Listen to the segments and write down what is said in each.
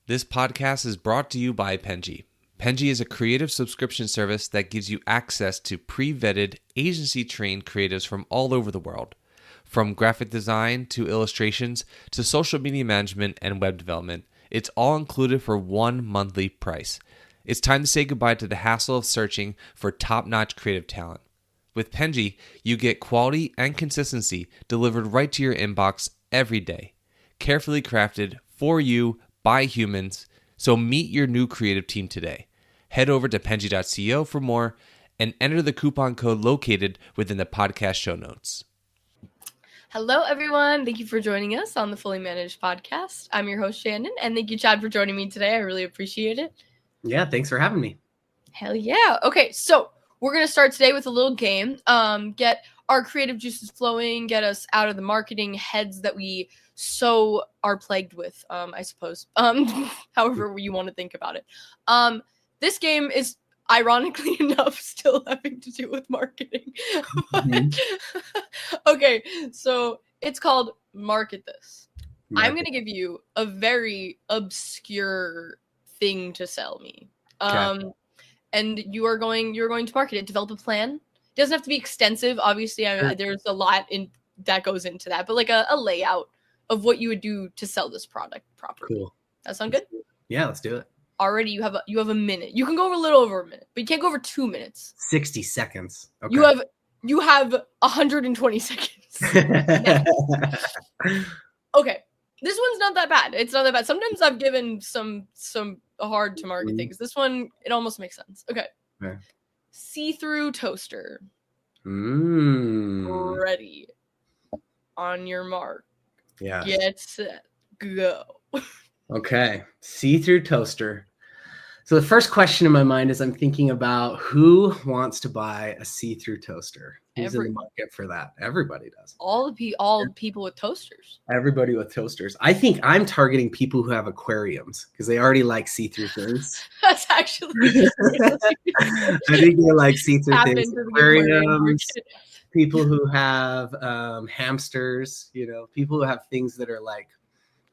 This podcast is brought to you by Penji. Penji is a creative subscription service that gives you access to pre-vetted, agency-trained creatives from all over the world. From graphic design to illustrations to social media management and web development, it's all included for one monthly price. It's time to say goodbye to the hassle of searching for top-notch creative talent. With Penji, you get quality and consistency delivered right to your inbox every day. Carefully crafted for you by humans, so meet your new creative team today. Head over to penji.co for more and enter the coupon code located within the podcast show notes. Hello, everyone. Thank you for joining us on the Fully Managed podcast. I'm your host, Shannon, and thank you, Chad, for joining me today. I really appreciate it. Yeah, thanks for having me. Hell yeah. Okay, so we're going to start today with a little game. Get our creative juices flowing, get us out of the marketing heads that we so are plagued with, I suppose. However you want to think about it. This game is, ironically enough, still having to do with marketing. Okay, so it's called Market This. I'm going to give you a very obscure thing to sell me. Okay. And you're going to market it, develop a plan. It doesn't have to be extensive, obviously. I mean, there's a lot that goes into that, but like a layout of what you would do to sell this product properly. Cool. That sound good? Yeah, let's do it. Already you have a minute. You can go over a little over a minute, but you can't go over 2 minutes. 60 seconds. Okay. You have 120 seconds. Okay. This one's not that bad. It's not that bad. Sometimes I've given some hard to market things. This one, it almost makes sense. Okay. See-through toaster. Ready. On your mark. Yeah. Get set. Go. Okay. See-through toaster. So the first question in my mind is I'm thinking about who wants to buy a see-through toaster. Who's in the market for that? Everybody does. All people with toasters. Everybody with toasters. I think I'm targeting people who have aquariums because they already like see-through things. That's actually I think they like see-through things. Aquariums. People who have hamsters, people who have things that are like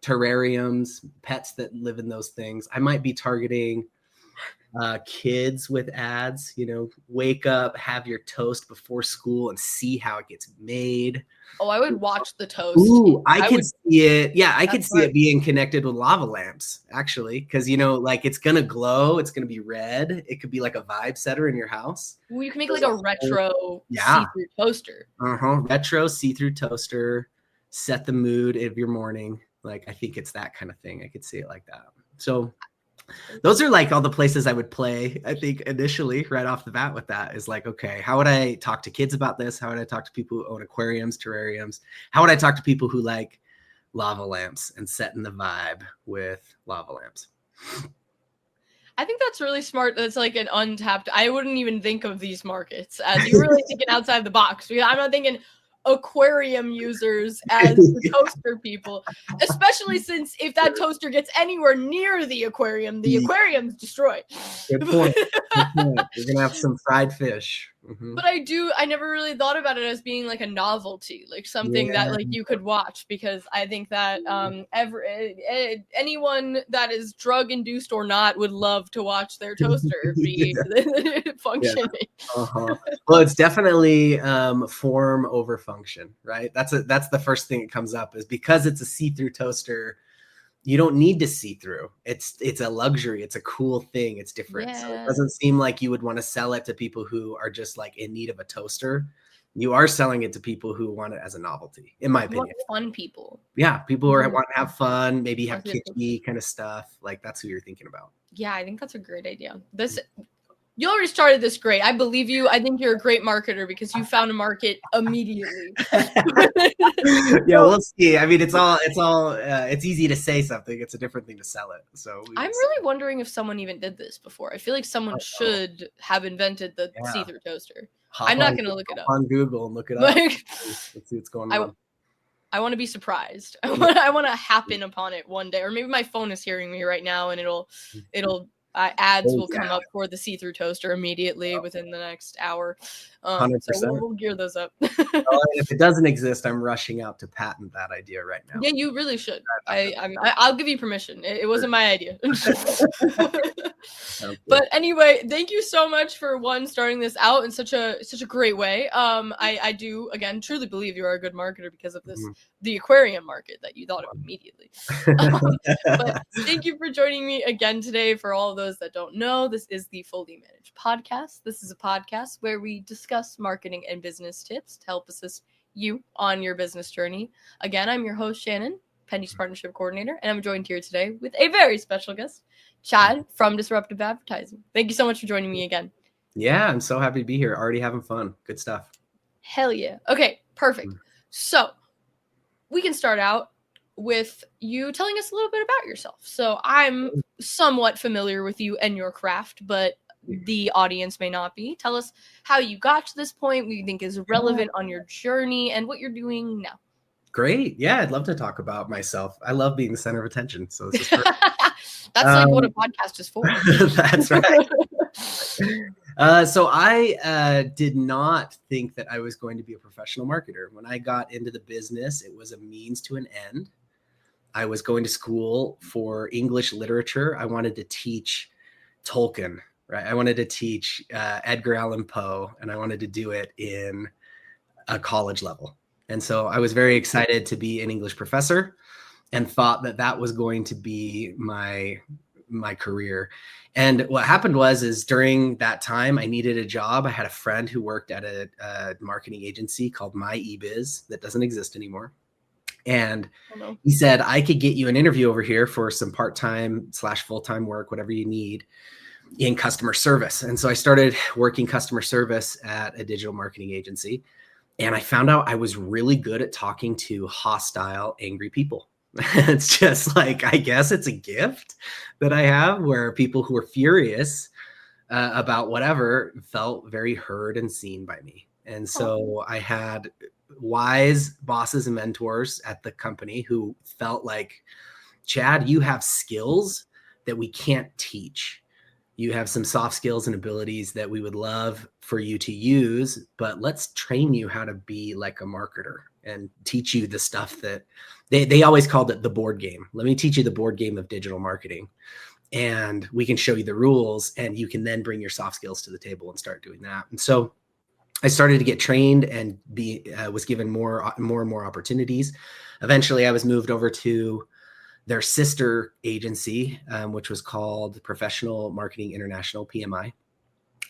terrariums, pets that live in those things. I might be targeting kids with ads, wake up, have your toast before school and see how it gets made. Oh, I would watch the toast. Ooh, I could see it. Yeah, I could see it being connected with lava lamps, actually, because, like it's going to glow. It's going to be red. It could be like a vibe setter in your house. Well, you can make like a retro see-through toaster. Retro see-through toaster. Set the mood of your morning. Like, I think it's that kind of thing. I could see it like that. So those are like all the places I would play, I think, initially, right off the bat with that is like, okay, how would I talk to kids about this? How would I talk to people who own aquariums, terrariums? How would I talk to people who like lava lamps and setting the vibe with lava lamps? I think that's really smart. That's like an untapped. I wouldn't even think of these markets as you're really thinking outside the box. Because I'm not thinking aquarium users as the toaster people, especially since if that toaster gets anywhere near the aquarium's destroyed. Good point. You're gonna have some fried fish. But I never really thought about it as being like a novelty, like something that like you could watch, because I think that anyone that is drug induced or not would love to watch their toaster be functioning. Well, it's definitely form over function, right? That's the first thing that comes up is because it's a see-through toaster. You don't need to see through. It's a luxury. It's a cool thing. It's different. Yeah. So it doesn't seem like you would want to sell it to people who are just like in need of a toaster. You are selling it to people who want it as a novelty, in my opinion. Fun people. Yeah, people who want to have fun, maybe have kitschy kind of stuff. Like that's who you're thinking about. Yeah, I think that's a great idea. You already started this great. I believe you. I think you're a great marketer because you found a market immediately. Yeah, we'll see. I mean, it's easy to say something. It's a different thing to sell it. So I'm really wondering if someone even did this before. I feel like someone should have invented the see-through toaster. I'm not going to look it up. On Google and look it up. Let's see what's going on. I want to be surprised. I want to happen upon it one day. Or maybe my phone is hearing me right now and it'll Ads Oh, will come yeah. up for the see-through toaster immediately within the next hour. So 100%. we'll gear those up. Well, if it doesn't exist, I'm rushing out to patent that idea right now. Yeah, you really should. I'll give you permission. It wasn't my idea. But anyway, thank you so much for starting this out in such a great way. I do again truly believe you are a good marketer because of this the aquarium market that you thought of immediately. But thank you for joining me again today. For all of those that don't know, this is the Fully Managed Podcast. This is a podcast where we discuss marketing and business tips to help assist you on your business journey. Again, I'm your host, Shannon, Penny's Partnership Coordinator, and I'm joined here today with a very special guest, Chad from Disruptive Advertising. Thank you so much for joining me again. Yeah, I'm so happy to be here. Already having fun. Good stuff. Hell yeah. Okay, perfect. So we can start out with you telling us a little bit about yourself. So I'm somewhat familiar with you and your craft, but the audience may not be. Tell us how you got to this point, what you think is relevant on your journey, and what you're doing now. Great. Yeah, I'd love to talk about myself. I love being the center of attention. So this is perfect. That's like what a podcast is for. That's right. So I did not think that I was going to be a professional marketer. When I got into the business, it was a means to an end. I was going to school for English literature. I wanted to teach Tolkien, right? I wanted to teach Edgar Allan Poe, and I wanted to do it in a college level. And so I was very excited to be an English professor and thought that that was going to be my career. And what happened is during that time, I needed a job. I had a friend who worked at a marketing agency called My eBiz that doesn't exist anymore. And he said, I could get you an interview over here for some part-time / full-time work, whatever you need, in customer service. And so I started working customer service at a digital marketing agency. And I found out I was really good at talking to hostile, angry people. It's just like, I guess it's a gift that I have where people who are furious about whatever felt very heard and seen by me. And so I had wise bosses and mentors at the company who felt like, Chad, you have skills that we can't teach. You have some soft skills and abilities that we would love for you to use, but let's train you how to be like a marketer and teach you the stuff that they always called it the board game. Let me teach you the board game of digital marketing, and we can show you the rules, and you can then bring your soft skills to the table and start doing that. And so I started to get trained and was given more and more opportunities. Eventually, I was moved over to their sister agency, which was called Professional Marketing International, PMI.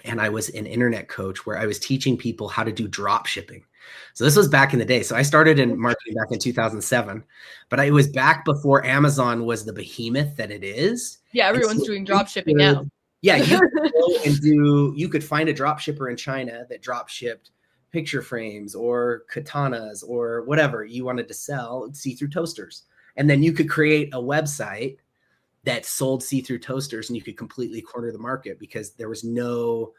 And I was an internet coach where I was teaching people how to do drop shipping. So this was back in the day. So I started in marketing back in 2007, but it was back before Amazon was the behemoth that it is. Yeah, everyone's doing drop shipping now. Yeah, you could go and you could find a drop shipper in China that drop shipped picture frames or katanas or whatever you wanted to sell, see-through toasters. And then you could create a website that sold see-through toasters, and you could completely corner the market because there was no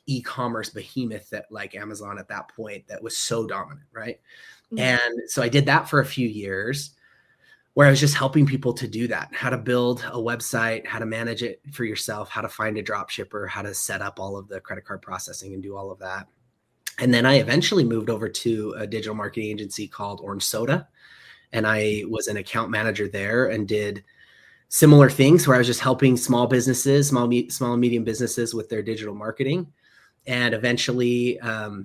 e-commerce behemoth that like Amazon at that point that was so dominant, right? Mm-hmm. And so I did that for a few years where I was just helping people to do that, how to build a website, how to manage it for yourself, how to find a drop shipper, how to set up all of the credit card processing and do all of that. And then I eventually moved over to a digital marketing agency called Orange Soda. And I was an account manager there and did similar things where I was just helping small businesses, small and medium businesses with their digital marketing. And eventually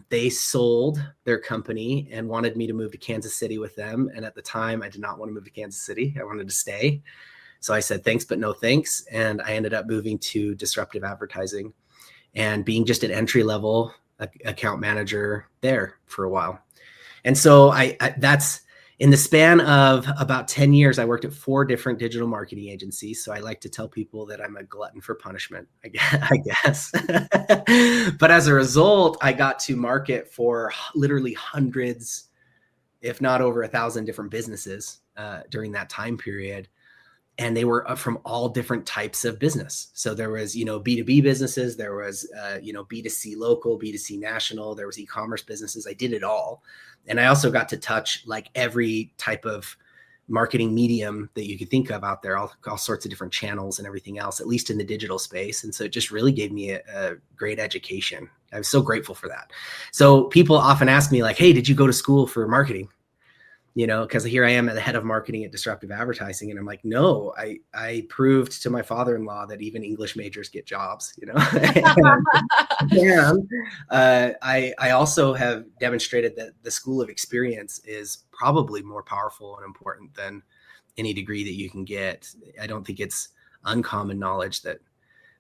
they sold their company and wanted me to move to Kansas City with them. And at the time, I did not want to move to Kansas City. I wanted to stay. So I said, thanks, but no thanks. And I ended up moving to Disruptive Advertising and being just an entry-level account manager there for a while. And so I that's in the span of about 10 years, I worked at 4 different digital marketing agencies. So I like to tell people that I'm a glutton for punishment, I guess. But as a result, I got to market for literally hundreds, if not over 1,000 different businesses during that time period. And they were from all different types of business. So there was, B2B businesses, there was, B2C local, B2C national, there was e-commerce businesses. I did it all. And I also got to touch like every type of marketing medium that you could think of out there, all sorts of different channels and everything else, at least in the digital space. And so it just really gave me a great education. I'm so grateful for that. So people often ask me like, hey, did you go to school for marketing? You know, because here I am at the head of marketing at Disruptive Advertising. And I'm like, no, I proved to my father-in-law that even English majors get jobs, you know. I also have demonstrated that the school of experience is probably more powerful and important than any degree that you can get. I don't think it's uncommon knowledge that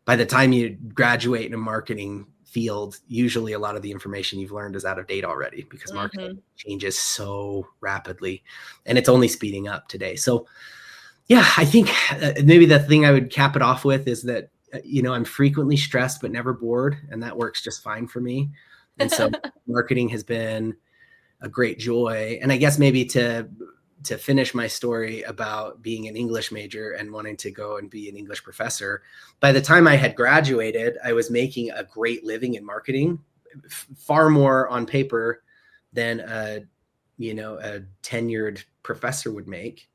by the time you graduate in a marketing field, usually a lot of the information you've learned is out of date already, because marketing changes so rapidly and it's only speeding up today. So yeah, I think maybe the thing I would cap it off with is that, you know, I'm frequently stressed, but never bored. And that works just fine for me. And so marketing has been a great joy. And I guess maybe to finish my story about being an English major and wanting to go and be an English professor, by the time I had graduated, I was making a great living in marketing, far more on paper than a tenured professor would make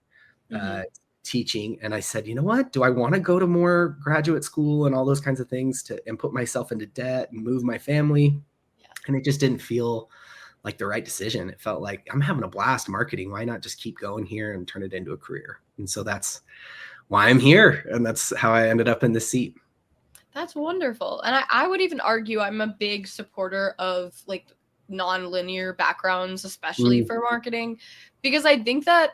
teaching. And I said, you know what, do I want to go to more graduate school and all those kinds of things and put myself into debt and move my family? Yeah. And it just didn't feel like the right decision. It felt like I'm having a blast marketing. Why not just keep going here and turn it into a career? And so that's why I'm here. And that's how I ended up in this seat. That's wonderful. And I would even argue I'm a big supporter of like non-linear backgrounds, especially for marketing, because I think that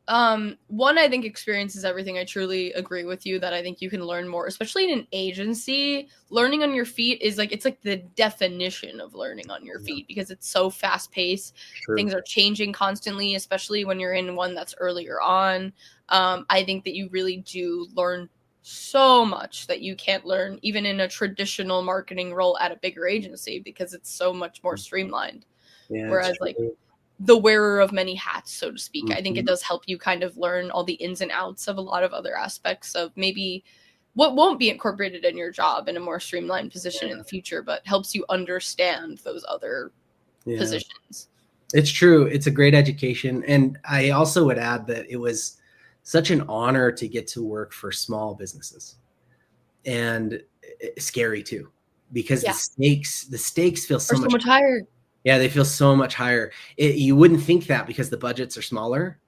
one, I think experience is everything. I truly agree with you that I think you can learn more, especially in an agency. Learning on your feet is like, it's like the definition of learning on your feet, because it's so fast paced. Things are changing constantly, especially when you're in one that's earlier on. I think that you really do learn so much that you can't learn even in a traditional marketing role at a bigger agency, because it's so much more streamlined. Whereas like the wearer of many hats, so to speak, I think it does help you kind of learn all the ins and outs of a lot of other aspects of maybe what won't be incorporated in your job in a more streamlined position in the future, but helps you understand those other positions. It's true. It's a great education. And I also would add that it was such an honor to get to work for small businesses, and scary too, because the stakes feel so much higher. Yeah, they feel so much higher. You wouldn't think that because the budgets are smaller,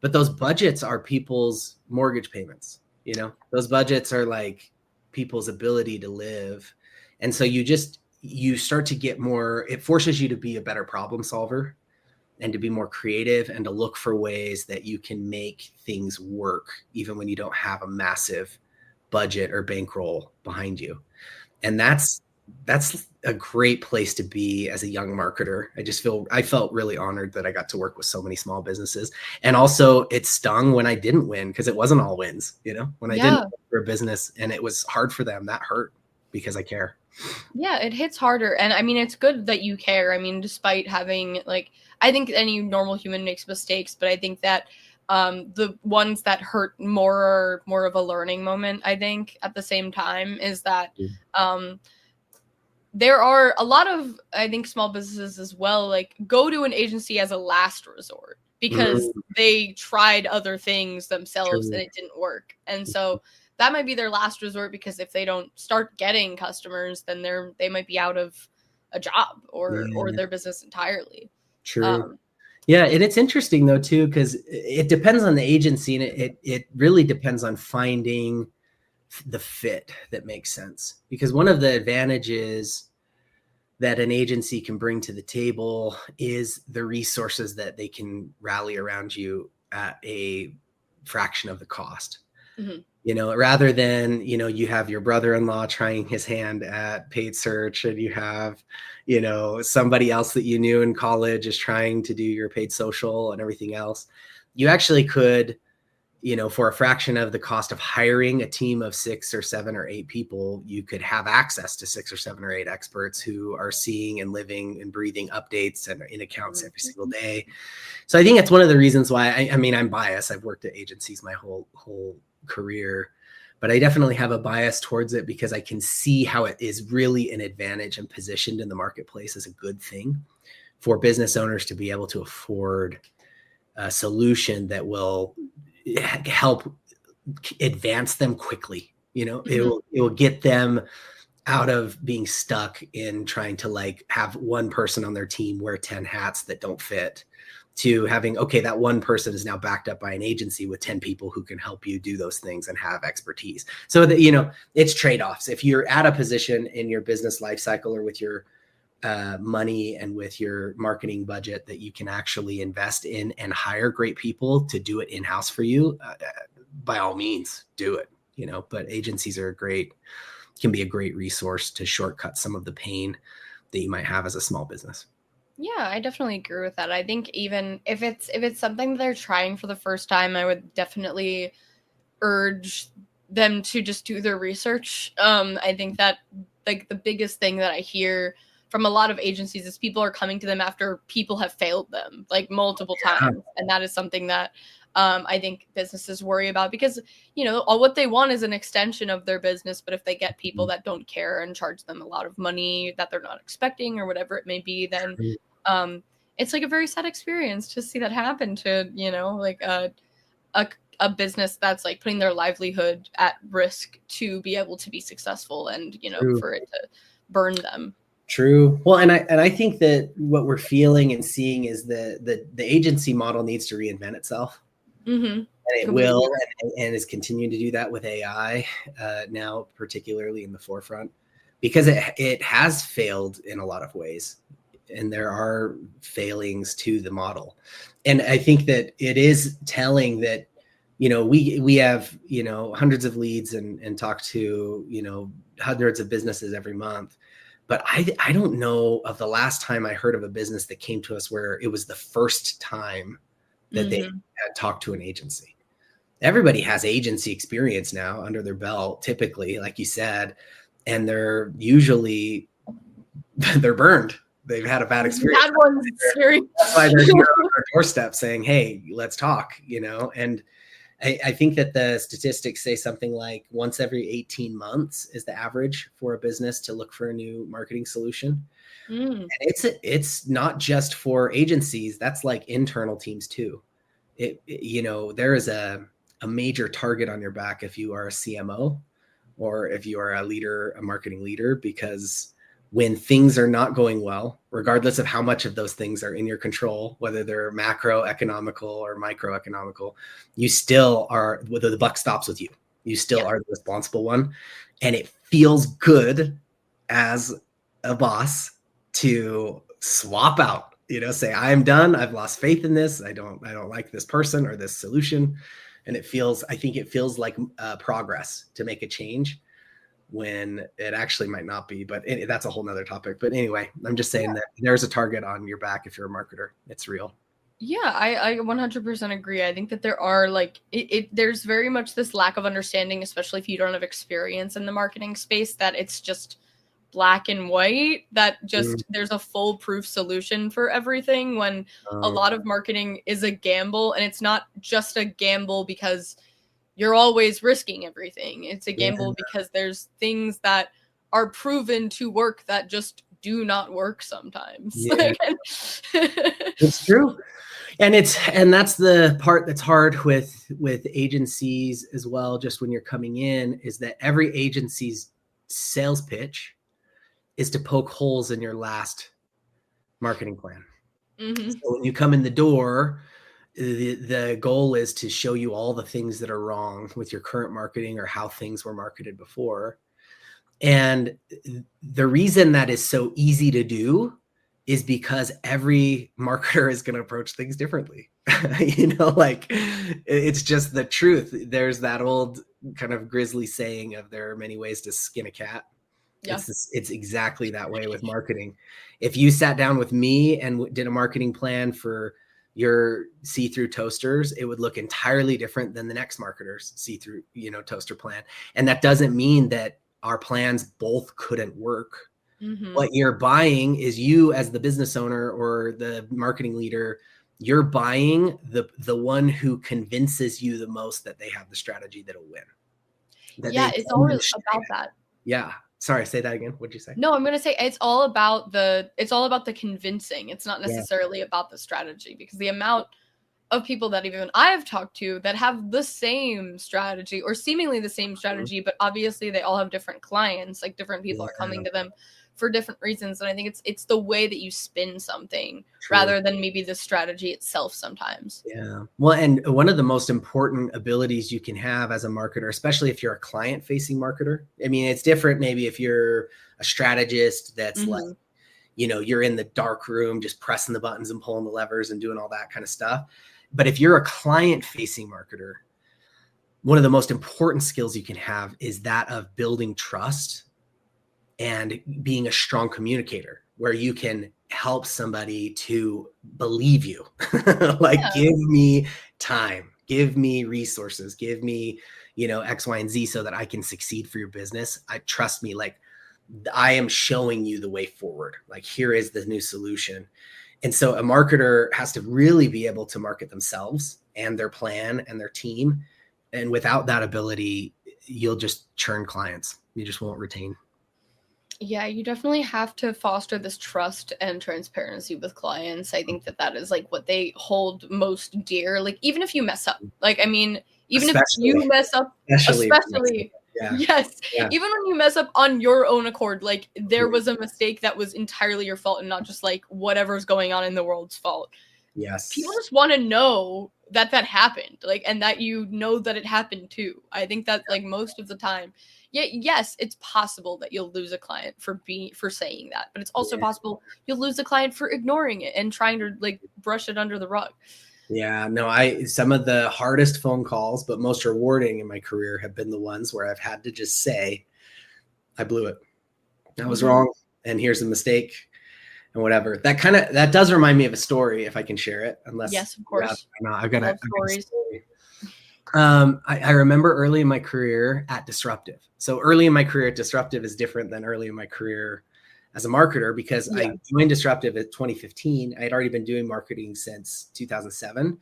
but those budgets are people's mortgage payments. You know, those budgets are like people's ability to live. And so you start to get more, it forces you to be a better problem solver and to be more creative and to look for ways that you can make things work, even when you don't have a massive budget or bankroll behind you. And that's a great place to be as a young marketer. I felt really honored that I got to work with so many small businesses. And also it stung when I didn't win, because it wasn't all wins, you know, when I didn't work for a business and it was hard for them, that hurt, because I care. Yeah, it hits harder. And I mean, it's good that you care. I mean, despite having like, I think any normal human makes mistakes, but I think that the ones that hurt more are more of a learning moment. I think at the same time is that, there are a lot of, I think, small businesses as well, like go to an agency as a last resort because they tried other things themselves and it didn't work. And so that might be their last resort, because if they don't start getting customers, then they might be out of a job or their business entirely. True. Yeah. And it's interesting though, too, because it depends on the agency, and it really depends on finding the fit that makes sense. Because one of the advantages that an agency can bring to the table is the resources that they can rally around you at a fraction of the cost. You know, rather than, you know, you have your brother-in-law trying his hand at paid search, and you have, you know, somebody else that you knew in college is trying to do your paid social and everything else. You actually could, you know, for a fraction of the cost of hiring a team of 6 or 7 or 8 people, you could have access to 6 or 7 or 8 experts who are seeing and living and breathing updates and in accounts every single day. So I think that's one of the reasons why, I mean, I'm biased. I've worked at agencies my whole career, but I definitely have a bias towards it because I can see how it is really an advantage and positioned in the marketplace as a good thing for business owners to be able to afford a solution that will help advance them quickly. It will get them out of being stuck in trying to like have one person on their team wear 10 hats that don't fit, to having, okay, that one person is now backed up by an agency with 10 people who can help you do those things and have expertise. So that, it's trade-offs. If you're at a position in your business life cycle or with your money and with your marketing budget that you can actually invest in and hire great people to do it in-house for you, by all means, do it, but agencies can be a great resource to shortcut some of the pain that you might have as a small business. Yeah, I definitely agree with that. I think even if it's something that they're trying for the first time, I would definitely urge them to just do their research. I think that like the biggest thing that I hear from a lot of agencies is people are coming to them after people have failed them like multiple times. And that is something that I think businesses worry about because, all what they want is an extension of their business. But if they get people that don't care and charge them a lot of money that they're not expecting or whatever it may be, then it's like a very sad experience to see that happen to, like a business that's like putting their livelihood at risk to be able to be successful and, True. for it to burn them. True. Well, and I think that what we're feeling and seeing is the agency model needs to reinvent itself. Mm-hmm. And it will, and is continuing to do that with AI now, particularly in the forefront, because it has failed in a lot of ways. And there are failings to the model. And I think that it is telling that, we have, hundreds of leads and talk to, hundreds of businesses every month. But I don't know of the last time I heard of a business that came to us where it was the first time that they had talked to an agency. Everybody has agency experience now under their belt, typically, like you said, and they're usually burned. They've had a bad experience. That one's scary. That's why they're here on our doorstep saying, hey, let's talk, and I think that the statistics say something like once every 18 months is the average for a business to look for a new marketing solution. And it's not just for agencies. That's like internal teams too. There is a major target on your back if you are a CMO or if you are a marketing leader, because when things are not going well, regardless of how much of those things are in your control, whether they're macroeconomical or microeconomical, you still are, whether the buck stops with you, you still are the responsible one. And it feels good as a boss to swap out, say, I'm done. I've lost faith in this. I don't like this person or this solution. And I think it feels like progress to make a change, when it actually might not be, but that's a whole nother topic. But anyway, I'm just saying that there's a target on your back if you're a marketer. It's real. Yeah, I 100% agree. I think that there are there's very much this lack of understanding, especially if you don't have experience in the marketing space, that it's just black and white, that just there's a foolproof solution for everything, when a lot of marketing is a gamble. And it's not just a gamble because you're always risking everything. It's a gamble because there's things that are proven to work that just do not work sometimes. Yeah. It's true. And that's the part that's hard with agencies as well. Just when you're coming in, is that every agency's sales pitch is to poke holes in your last marketing plan. So when you come in the door, the goal is to show you all the things that are wrong with your current marketing or how things were marketed before. And the reason that is so easy to do is because every marketer is going to approach things differently. It's just the truth. There's that old kind of grisly saying of there are many ways to skin a cat. Yeah. It's exactly that way with marketing. If you sat down with me and did a marketing plan for your see-through toasters, it would look entirely different than the next marketer's see-through, toaster plan. And that doesn't mean that our plans both couldn't work. What you're buying is, you as the business owner or the marketing leader, you're buying the one who convinces you the most that they have the strategy that'll win. It's always about that. Yeah. Sorry, say that again. What'd you say? No, I'm going to say it's all about the convincing. It's not necessarily about the strategy, because the amount of people that even I've talked to that have the same strategy or seemingly the same strategy, but obviously they all have different clients, like different people are coming to them for different reasons. And I think it's the way that you spin something rather than maybe the strategy itself sometimes. Yeah. Well, and one of the most important abilities you can have as a marketer, especially if you're a client facing marketer. I mean, it's different maybe if you're a strategist that's like, you know, you're in the dark room, just pressing the buttons and pulling the levers and doing all that kind of stuff. But if you're a client facing marketer, one of the most important skills you can have is that of building trust and being a strong communicator, where you can help somebody to believe you. Like, give me time, give me resources, give me, you know, X, Y, and Z so that I can succeed for your business. I trust me. Like, I am showing you the way forward. Like, here is the new solution. And so a marketer has to really be able to market themselves and their plan and their team. And without that ability, you'll just churn clients. You just won't retain. Yeah, you definitely have to foster this trust and transparency with clients. I think that is like what they hold most dear. Like, even if you mess up, like, I mean, even Especially, if you mess up, especially yeah. Yes. Yeah. Even when you mess up on your own accord, like there was a mistake that was entirely your fault and not just like whatever's going on in the world's fault. Yes. People just want to know that happened, like, and that you know that it happened too. I think that like most of the time, yes, it's possible that you'll lose a client for saying that, but it's also possible you'll lose a client for ignoring it and trying to like brush it under the rug. Yeah, no, some of the hardest phone calls, but most rewarding in my career have been the ones where I've had to just say, I blew it. I was wrong. And here's the mistake and whatever. That does remind me of a story, if I can share it. Unless, yes, of course. No, I've got a story. I remember early in my career at Disruptive. So early in my career at Disruptive is different than early in my career as a marketer, because I joined Disruptive at 2015. I had already been doing marketing since 2007,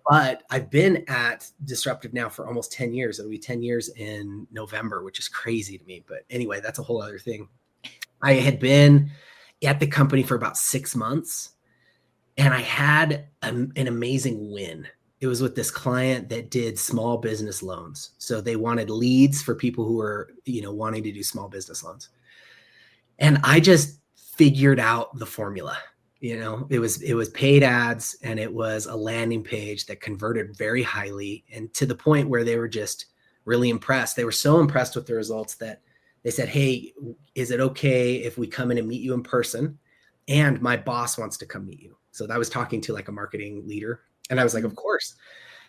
but I've been at Disruptive now for almost 10 years. It'll be 10 years in November, which is crazy to me. But anyway, that's a whole other thing. I had been at the company for about 6 months, and I had an amazing win. It was with this client that did small business loans. So they wanted leads for people who were, you know, wanting to do small business loans. And I just figured out the formula. You know, it was paid ads, and it was a landing page that converted very highly, and to the point where they were just really impressed. They were so impressed with the results that they said, hey, is it okay if we come in and meet you in person? And my boss wants to come meet you. So I was talking to like a marketing leader, and I was like, of course.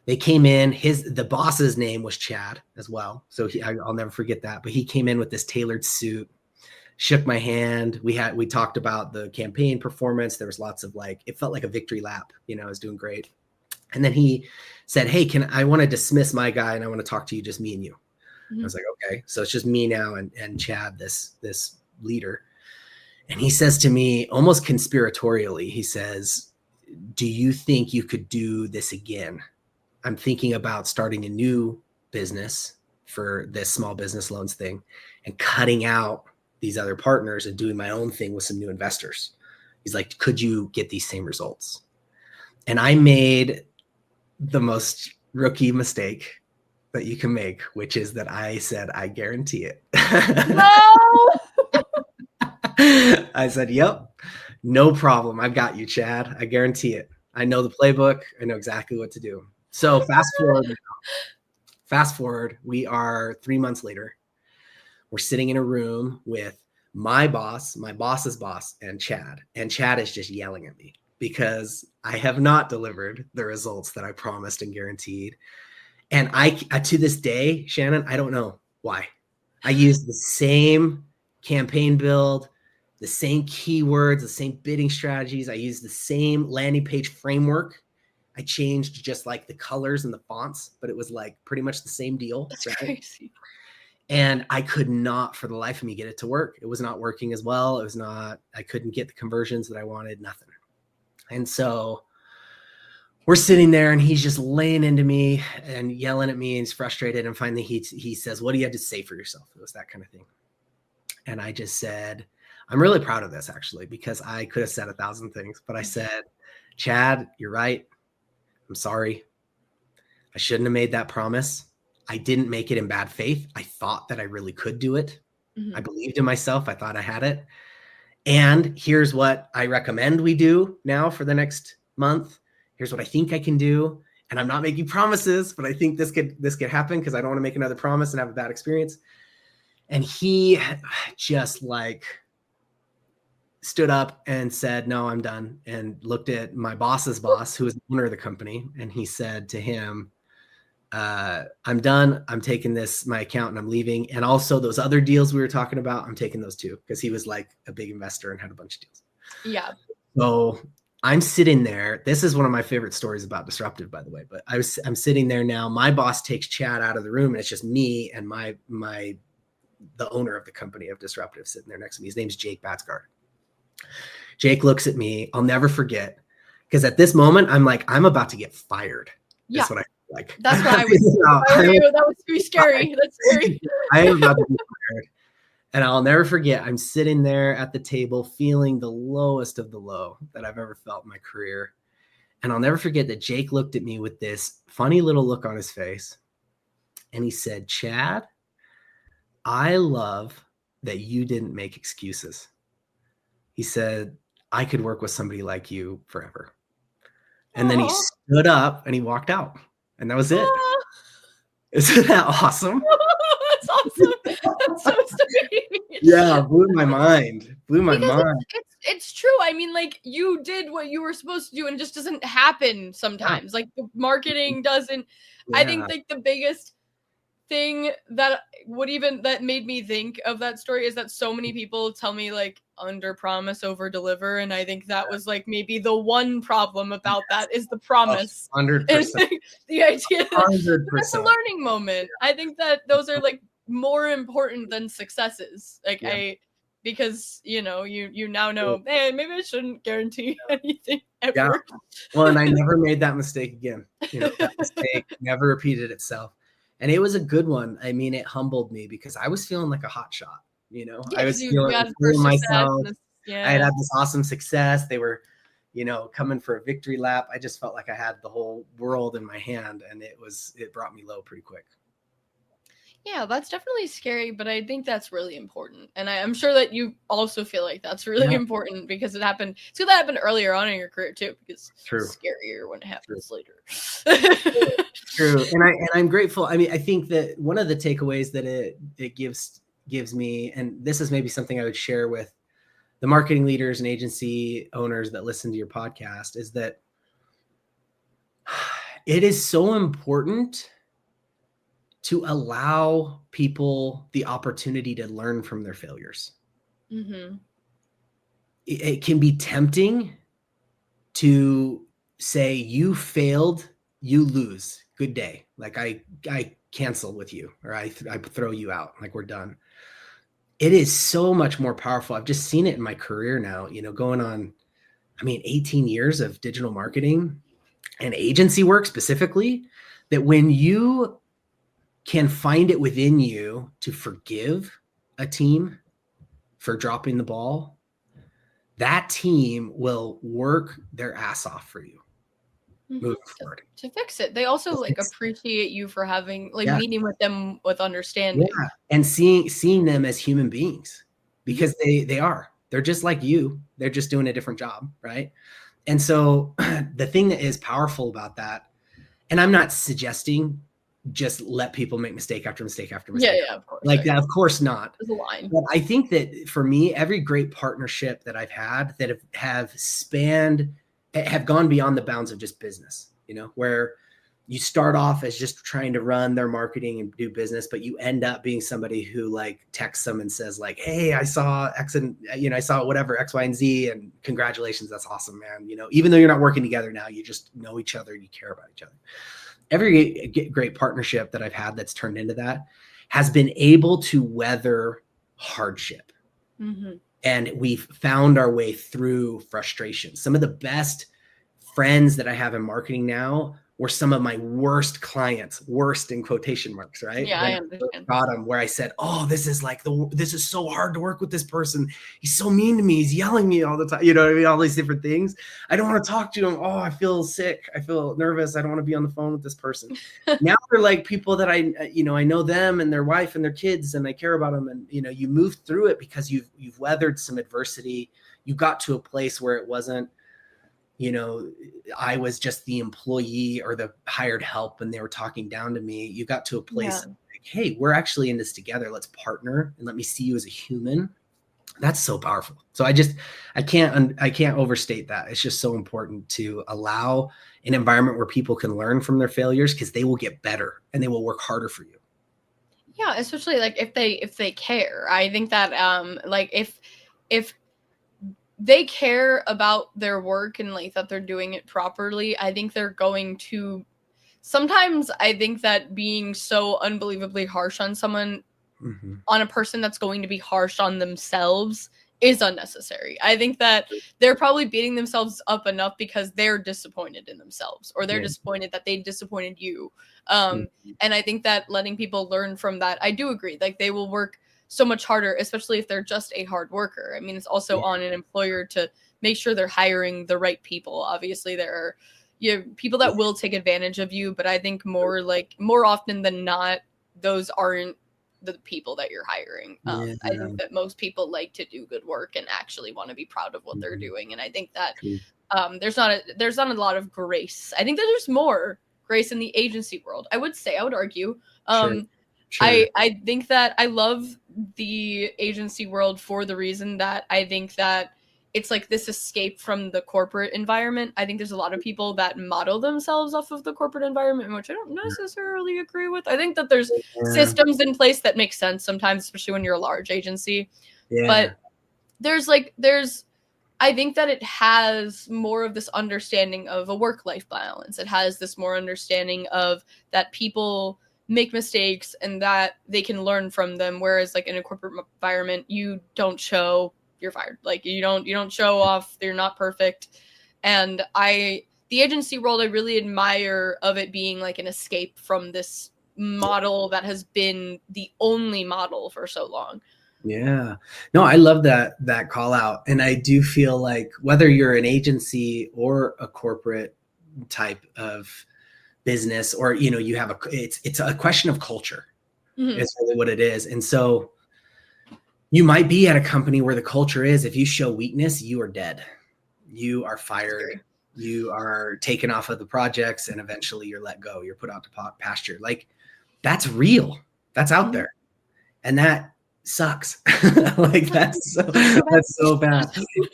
They came in, the boss's name was Chad as well. So I'll never forget that. But he came in with this tailored suit, shook my hand. We talked about the campaign performance. There was lots of it felt like a victory lap. You know, I was doing great. And then he said, hey, I want to dismiss my guy, and I want to talk to you, just me and you. I was like, okay. So it's just me now and Chad, this leader. And he says to me, almost conspiratorially, he says, do you think you could do this again? I'm thinking about starting a new business for this small business loans thing and cutting out these other partners and doing my own thing with some new investors. He's like, could you get these same results? And I made the most rookie mistake that you can make, which is that I said, I guarantee it. No! I said, yep, no problem. I've got you, Chad. I guarantee it. I know the playbook. I know exactly what to do. So fast forward, we are 3 months later. We're sitting in a room with my boss, my boss's boss, and Chad. And Chad is just yelling at me because I have not delivered the results that I promised and guaranteed. And I to this day, Shannon, I don't know why. I used the same campaign build, the same keywords, the same bidding strategies. I used the same landing page framework. I changed just like the colors and the fonts, but it was like pretty much the same deal. That's crazy. And I could not for the life of me get it to work. It was not working as well. I couldn't get the conversions that I wanted, nothing. And so we're sitting there and he's just laying into me and yelling at me, and he's frustrated. And finally he says, what do you have to say for yourself? It was that kind of thing. And I just said, I'm really proud of this actually, because I could have said 1,000 things, but I said, Chad, you're right. I'm sorry. I shouldn't have made that promise. I didn't make it in bad faith. I thought that I really could do it. Mhm. I believed in myself. I thought I had it. And here's what I recommend we do now for the next month. Here's what I think I can do. And I'm not making promises, but I think this could happen because I don't want to make another promise and have a bad experience. And he just like stood up and said, no, I'm done. And looked at my boss's boss, who was the owner of the company. And he said to him, I'm done. I'm taking my account and I'm leaving. And also those other deals we were talking about, I'm taking those too, because he was like a big investor and had a bunch of deals. Yeah. So I'm sitting there. This is one of my favorite stories about Disruptive, by the way, but I'm sitting there now. My boss takes Chad out of the room and it's just me and the owner of the company of Disruptive sitting there next to me. His name's Jake Batsgaard. Jake looks at me. I'll never forget, because at this moment I'm like, I'm about to get fired. Yeah. That's what I feel like. That's what I was. That was too scary. That's scary. I am about to be fired. And I'll never forget, I'm sitting there at the table feeling the lowest of the low that I've ever felt in my career. And I'll never forget that Jake looked at me with this funny little look on his face. And he said, Chad, I love that you didn't make excuses. He said, I could work with somebody like you forever. And then he stood up and he walked out. And that was it. Isn't that awesome? That's awesome. That's so sweet. Yeah, blew my mind. It's true. I mean, like, you did what you were supposed to do and it just doesn't happen sometimes. Like, the marketing doesn't. Yeah. I think like the biggest thing that made me think of that story is that so many people tell me like under promise over deliver, and I think that was like maybe the one problem about that is the promise. 100%. The idea that 100%. that's a learning moment. I think that those are like more important than successes. Like because you know you now know, hey, maybe I shouldn't guarantee anything ever. Yeah. Well, and I never made that mistake again. That mistake never repeated itself. And it was a good one. I mean, it humbled me because I was feeling like a hot shot. I was feeling myself. I had this awesome success. They were, coming for a victory lap. I just felt like I had the whole world in my hand, and it brought me low pretty quick. Yeah, that's definitely scary, but I think that's really important. And I'm sure that you also feel like that's really important because it happened. It's good that happened earlier on in your career too, because it's scarier when it happens later. True. And I'm grateful. I mean, I think that one of the takeaways that it gives me, and this is maybe something I would share with the marketing leaders and agency owners that listen to your podcast, is that it is so important to allow people the opportunity to learn from their failures. Mm-hmm. It can be tempting to say, you failed, you lose, good day. Like I cancel with you, or I throw you out, like we're done. It is so much more powerful. I've just seen it in my career now, going on, 18 years of digital marketing and agency work specifically, that when you can find it within you to forgive a team for dropping the ball, that team will work their ass off for you moving forward to fix it. They also appreciate you for having meeting with them with understanding, and seeing them as human beings, because they're just like you. They're just doing a different job, right? And so the thing that is powerful about that, and I'm not suggesting just let people make mistake after mistake after mistake. Yeah, of course. That, of course not. There's a line. But I think that for me, every great partnership that I've had that have gone beyond the bounds of just business, where you start off as just trying to run their marketing and do business, but you end up being somebody who texts them and says hey, I saw X and, I saw whatever, X, Y, and Z, and congratulations. That's awesome, man. Even though you're not working together now, you just know each other, you care about each other. Every great partnership that I've had that's turned into that has been able to weather hardship. Mm-hmm. And we've found our way through frustration. Some of the best friends that I have in marketing now were some of my worst clients, worst in quotation marks, right? Yeah, When I understand. got them, where I said, oh, this is so hard to work with this person. He's so mean to me. He's yelling at me all the time. You know what I mean? All these different things. I don't want to talk to him. Oh, I feel sick. I feel nervous. I don't want to be on the phone with this person. Now they're like people that I know them and their wife and their kids, and I care about them. And, you move through it because you've weathered some adversity. You got to a place where it wasn't, I was just the employee or the hired help and they were talking down to me. You got to a place like, hey, we're actually in this together. Let's partner and let me see you as a human. That's so powerful. So I can't overstate that. It's just so important to allow an environment where people can learn from their failures, because they will get better and they will work harder for you. Yeah, especially like if they care. I think that like if they care about their work and like that they're doing it properly, I think they're going to. Sometimes I think that being so unbelievably harsh on someone, on a person that's going to be harsh on themselves, is unnecessary. I think that they're probably beating themselves up enough because they're disappointed in themselves, or they're disappointed that they disappointed you. And I think that letting people learn from that, I do agree. Like, they will work so much harder, especially if they're just a hard worker. I mean, it's also on an employer to make sure they're hiring the right people. Obviously, there are people that will take advantage of you, but I think more often than not, those aren't the people that you're hiring. I think that most people like to do good work and actually want to be proud of what they're doing. And I think that there's not a lot of grace. I think that there's more grace in the agency world. I would argue. Sure. I think that I love the agency world for the reason that I think that it's like this escape from the corporate environment. I think there's a lot of people that model themselves off of the corporate environment, which I don't necessarily agree with. I think that there's systems in place that make sense sometimes, especially when you're a large agency. But I think that it has more of this understanding of a work-life balance. It has this more understanding of that people make mistakes and that they can learn from them. Whereas like in a corporate environment, you don't show, you're fired. Like you don't show off, you're not perfect. And the agency world, I really admire of it being like an escape from this model that has been the only model for so long. Yeah, no, I love that call out. And I do feel like whether you're an agency or a corporate type of business, or, you have it's a question of culture. It's really what it is. And so you might be at a company where the culture is, if you show weakness, you are dead. You are fired. You are taken off of the projects, and eventually you're let go. You're put out to pasture. Like, that's real. That's out there. And that sucks. Like, that's so bad.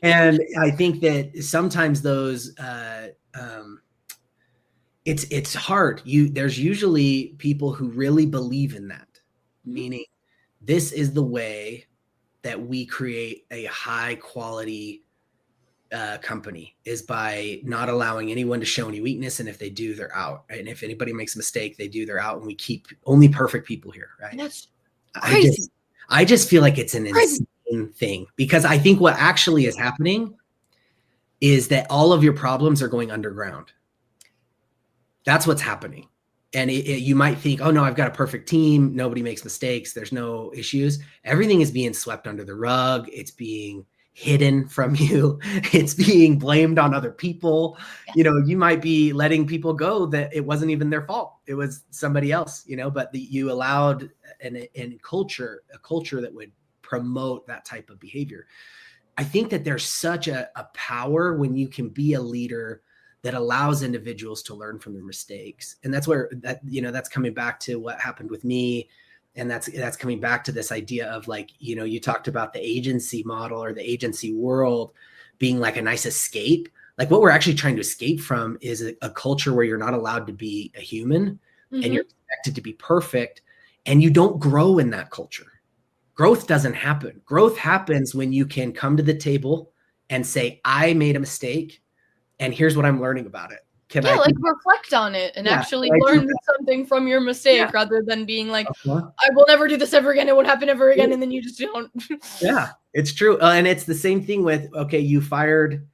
And I think that sometimes those, it's hard. There's usually people who really believe in that, meaning this is the way that we create a high quality company, is by not allowing anyone to show any weakness. And if they do, they're out. Right? And if anybody makes a mistake, they're out. And we keep only perfect people here. Right. That's crazy. I just feel like it's an insane thing, because I think what actually is happening is that all of your problems are going underground. That's what's happening. And you might think, oh no, I've got a perfect team. Nobody makes mistakes. There's no issues. Everything is being swept under the rug. It's being hidden from you. It's being blamed on other people. You might be letting people go that it wasn't even their fault. It was somebody else, but you allowed a culture that would promote that type of behavior. I think that there's such a power when you can be a leader that allows individuals to learn from their mistakes. And that's where that's coming back to what happened with me. And that's coming back to this idea of like, you talked about the agency model or the agency world being like a nice escape. Like, what we're actually trying to escape from is a culture where you're not allowed to be a human and you're expected to be perfect, and you don't grow in that culture. Growth doesn't happen. Growth happens when you can come to the table and say, I made a mistake, and here's what I'm learning about it. Reflect on it and actually learn something from your mistake, rather than being like, I will never do this ever again. It won't happen ever again. And then you just don't. Yeah, it's true. And it's the same thing with, you fired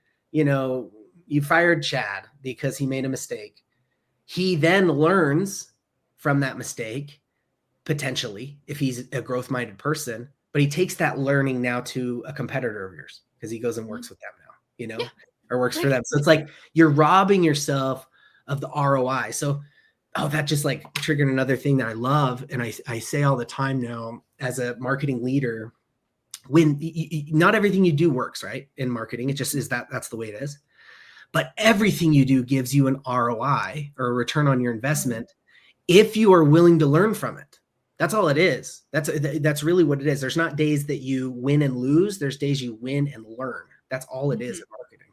Chad because he made a mistake. He then learns from that mistake, potentially, if he's a growth-minded person, but he takes that learning now to a competitor of yours because he goes and works with them now, Yeah. or works for them. So it's like you're robbing yourself of the ROI. So, that just like triggered another thing that I love. And I say all the time now as a marketing leader, when not everything you do works, right? In marketing, it just is that's the way it is. But everything you do gives you an ROI or a return on your investment if you are willing to learn from it. That's all it is. That's really what it is. There's not days that you win and lose. There's days you win and learn. That's all it is in marketing.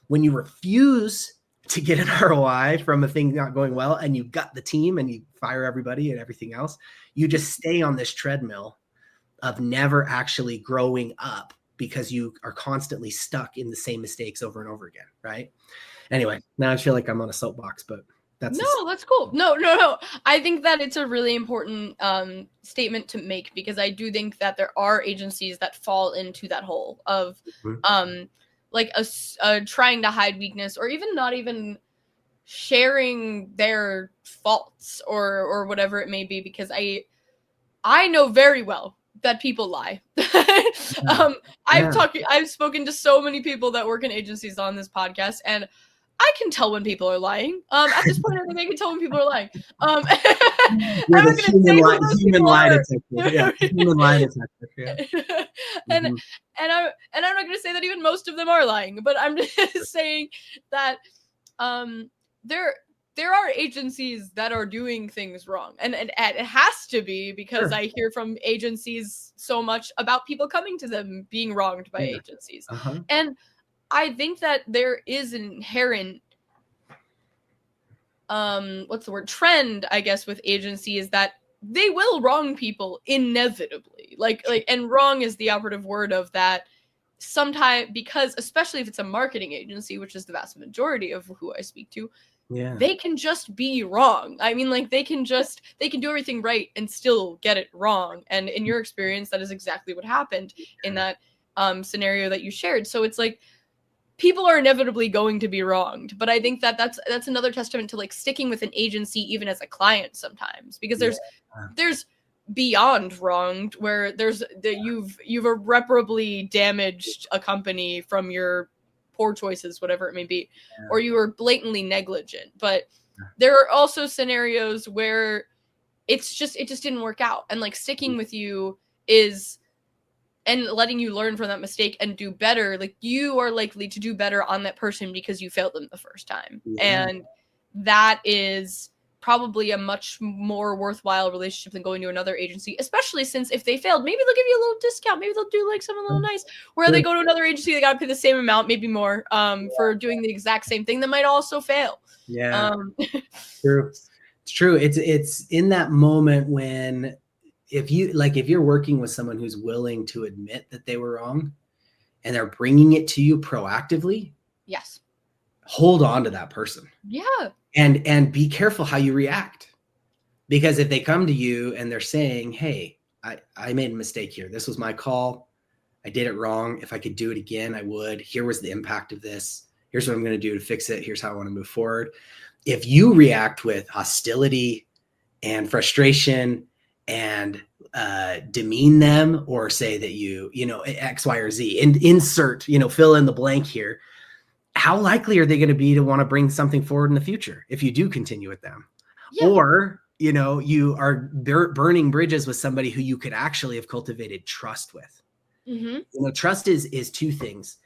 When you refuse to get an ROI from a thing not going well and you gut the team and you fire everybody and everything else, you just stay on this treadmill of never actually growing up because you are constantly stuck in the same mistakes over and over again, right? Anyway, now I feel like I'm on a soapbox, but that's cool. No. I think that it's a really important statement to make because I do think that there are agencies that fall into that hole of like a trying to hide weakness or even not even sharing their faults or whatever it may be, because I know very well that people lie. I've spoken to so many people that work in agencies on this podcast, and I can tell when people are lying. At this point, I think I can tell when people are lying. I'm not going to say who those human people lie are. detector. Yeah, human lie detector. Yeah. And I'm not going to say that even most of them are lying, but I'm just saying that there are agencies that are doing things wrong, and it has to be because I hear from agencies so much about people coming to them being wronged by agencies, and I think that there is an inherent trend, I guess, with agencies that they will wrong people inevitably. Like and wrong is the operative word of that. Sometimes, because especially if it's a marketing agency, which is the vast majority of who I speak to, they can just be wrong. I mean, like they can do everything right and still get it wrong. And in your experience, that is exactly what happened in that scenario that you shared. So it's like people are inevitably going to be wronged, but I think that that's another testament to like sticking with an agency even as a client sometimes, because there's beyond wronged where you've irreparably damaged a company from your poor choices, whatever it may be, or you were blatantly negligent. But there are also scenarios where it just didn't work out, and like sticking with you and letting you learn from that mistake and do better. Like you are likely to do better on that person because you failed them the first time, and that is probably a much more worthwhile relationship than going to another agency, especially since if they failed, maybe they'll give you a little discount. Maybe they'll do like something a little nice, where they go to another agency, they got to pay the same amount, maybe more, for doing the exact same thing that might also fail. True. It's true. It's in that moment when if you're working with someone who's willing to admit that they were wrong and they're bringing it to you proactively, hold on to that person. And be careful how you react, because if they come to you and they're saying, hey, I made a mistake here. This was my call. I did it wrong. If I could do it again, I would. Here was the impact of this. Here's what I'm going to do to fix it. Here's how I want to move forward. If you react with hostility and frustration and demean them, or say that you X, Y, or Z, and insert, fill in the blank here, how likely are they going to be to want to bring something forward in the future if you do continue with them? Or, you are burning bridges with somebody who you could actually have cultivated trust with. Trust is two things.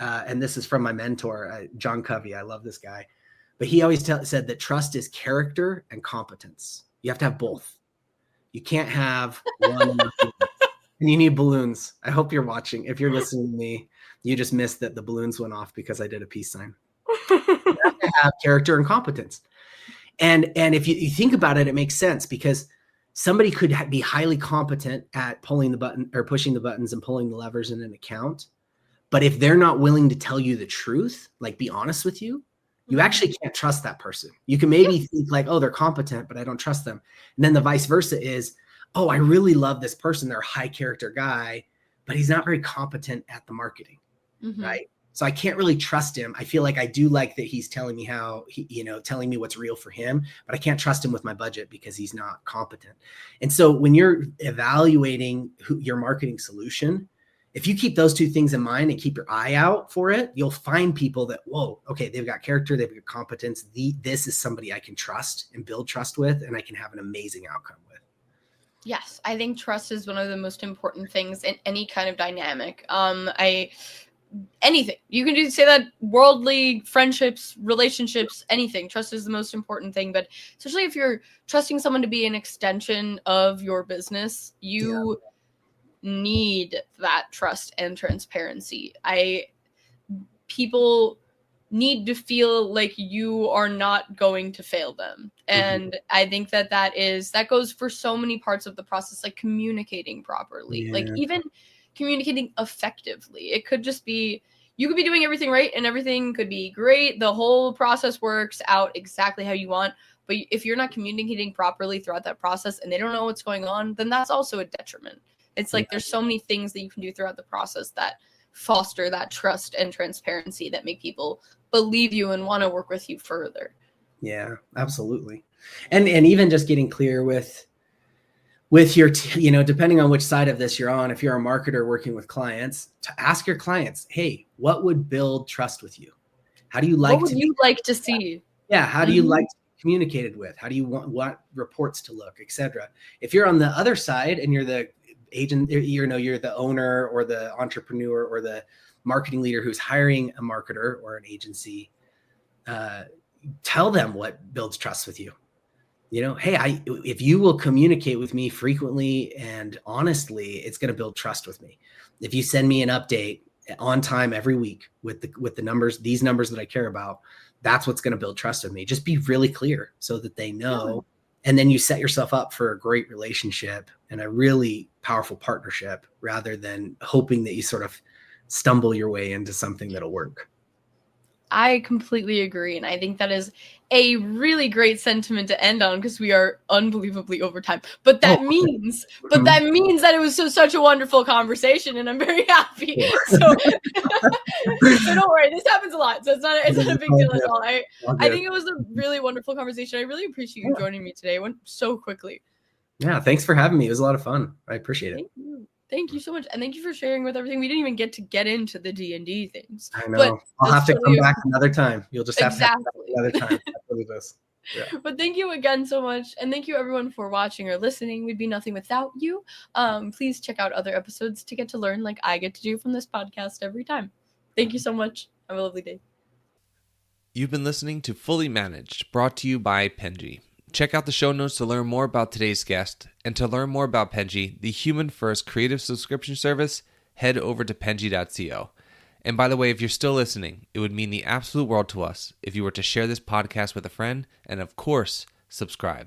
And this is from my mentor, John Covey. I love this guy. But he always said that trust is character and competence. You have to have both. You can't have one. And you need balloons. I hope you're watching. If you're listening to me, you just missed that the balloons went off because I did a peace sign. You have to have character and competence. And if you think about it, it makes sense, because somebody could be highly competent at pulling the button or pushing the buttons and pulling the levers in an account. But if they're not willing to tell you the truth, like be honest with you, you actually can't trust that person. You can maybe think like, oh, they're competent, but I don't trust them. And then the vice versa is, oh, I really love this person. They're a high character guy, but he's not very competent at the marketing, right? So I can't really trust him. I feel like I do like that he's telling me telling me what's real for him, but I can't trust him with my budget because he's not competent. And so when you're evaluating your marketing solution, if you keep those two things in mind and keep your eye out for it, you'll find people that, whoa, okay, they've got character, they've got competence. This is somebody I can trust and build trust with, and I can have an amazing outcome with. Yes, I think trust is one of the most important things in any kind of dynamic. Anything you can say that worldly friendships, relationships, anything. Trust is the most important thing, but especially if you're trusting someone to be an extension of your business, you need that trust and transparency. People need to feel like you are not going to fail them. And I think that goes for so many parts of the process, like communicating properly, like even communicating effectively. It could just be, you could be doing everything right and everything could be great. The whole process works out exactly how you want. But if you're not communicating properly throughout that process and they don't know what's going on, then that's also a detriment. It's like there's so many things that you can do throughout the process that foster that trust and transparency that make people believe you and want to work with you further. Yeah, absolutely. And even just getting clear with your, depending on which side of this you're on, if you're a marketer working with clients, to ask your clients, hey, what would build trust with you? How do you like to see? Yeah. How do you like to be communicated with? How do you want reports to look, etc.? If you're on the other side and you're the agent, you're the owner or the entrepreneur or the marketing leader who's hiring a marketer or an agency, tell them what builds trust with you. Hey, if you will communicate with me frequently and honestly, it's going to build trust with me. If you send me an update on time every week with the numbers, these numbers that I care about, that's what's going to build trust with me. Just be really clear so that they know. And then you set yourself up for a great relationship and a really powerful partnership rather than hoping that you sort of stumble your way into something that'll work. I completely agree. And I think that is a really great sentiment to end on because we are unbelievably over time. But that means that it was such a wonderful conversation and I'm very happy. So, so don't worry, this happens a lot. So it's not a big deal at all. I think it was a really wonderful conversation. I really appreciate you joining me today. It went so quickly. Yeah, thanks for having me. It was a lot of fun. I appreciate it. Thank you so much. And thank you for sharing with everything. We didn't even get into the D&D things. I know. But I'll have to come back another time. You'll just have to come back another time. That's what it is. Yeah. But thank you again so much. And thank you everyone for watching or listening. We'd be nothing without you. Please check out other episodes to get to learn like I get to do from this podcast every time. Thank you so much. Have a lovely day. You've been listening to Fully Managed, brought to you by Penji. Check out the show notes to learn more about today's guest, and to learn more about Penji, the human-first creative subscription service, head over to penji.co. And by the way, if you're still listening, it would mean the absolute world to us if you were to share this podcast with a friend, and of course, subscribe.